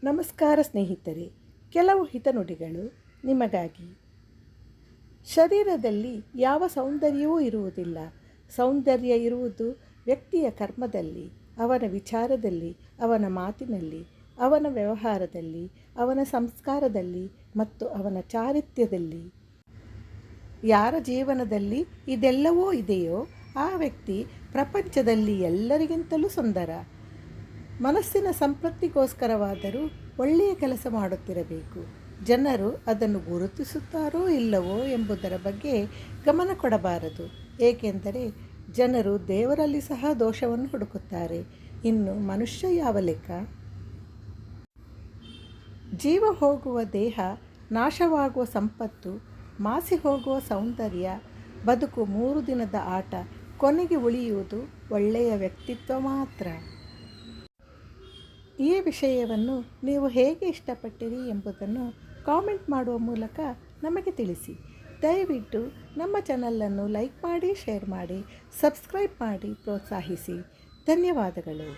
ನಮಸ್ಕಾರ ಸ್ನೇಹಿತರೆ, ಕೆಲವು ಹಿತನುಡಿಗಳು ನಿಮಗಾಗಿ. ಶರೀರದಲ್ಲಿ ಯಾವ ಸೌಂದರ್ಯವೂ ಇರುವುದಿಲ್ಲ. ಸೌಂದರ್ಯ ಇರುವುದು ವ್ಯಕ್ತಿಯ ಕರ್ಮದಲ್ಲಿ, ಅವನ ವಿಚಾರದಲ್ಲಿ, ಅವನ ಮಾತಿನಲ್ಲಿ, ಅವನ ವ್ಯವಹಾರದಲ್ಲಿ, ಅವನ ಸಂಸ್ಕಾರದಲ್ಲಿ ಮತ್ತು ಅವನ ಚಾರಿತ್ರ್ಯದಲ್ಲಿ. ಯಾರ ಜೀವನದಲ್ಲಿ ಇದೆಲ್ಲವೂ ಇದೆಯೋ ಆ ವ್ಯಕ್ತಿ ಪ್ರಪಂಚದಲ್ಲಿ ಎಲ್ಲರಿಗಿಂತಲೂ ಸುಂದರ. ಮನಸ್ಸಿನ ಸಂತೃಪ್ತಿಗೋಸ್ಕರವಾದರೂ ಒಳ್ಳೆಯ ಕೆಲಸ ಮಾಡುತ್ತಿರಬೇಕು. ಜನರು ಅದನ್ನು ಗುರುತಿಸುತ್ತಾರೋ ಇಲ್ಲವೋ ಎಂಬುದರ ಬಗ್ಗೆ ಗಮನ ಕೊಡಬಾರದು. ಏಕೆಂದರೆ ಜನರು ದೇವರಲ್ಲಿ ಸಹ ದೋಷವನ್ನು ಹುಡುಕುತ್ತಾರೆ. ಇನ್ನು ಮನುಷ್ಯ ಯಾವ ಲೆಕ್ಕ? ಜೀವ ಹೋಗುವ ದೇಹ, ನಾಶವಾಗುವ ಸಂಪತ್ತು, ಮಾಸಿ ಹೋಗುವ ಸೌಂದರ್ಯ, ಬದುಕು 3 ದಿನದ ಆಟ. ಕೊನೆಗೆ ಉಳಿಯುವುದು ಒಳ್ಳೆಯ ವ್ಯಕ್ತಿತ್ವ ಮಾತ್ರ. ಈ ವಿಷಯವನ್ನು ನೀವು ಹೇಗೆ ಇಷ್ಟಪಟ್ಟಿರಿ ಎಂಬುದನ್ನು ಕಾಮೆಂಟ್ ಮಾಡುವ ಮೂಲಕ ನಮಗೆ ತಿಳಿಸಿ. ದಯವಿಟ್ಟು ನಮ್ಮ ಚಾನಲನ್ನು ಲೈಕ್ ಮಾಡಿ, ಶೇರ್ ಮಾಡಿ, ಸಬ್ಸ್ಕ್ರೈಬ್ ಮಾಡಿ ಪ್ರೋತ್ಸಾಹಿಸಿ. ಧನ್ಯವಾದಗಳು.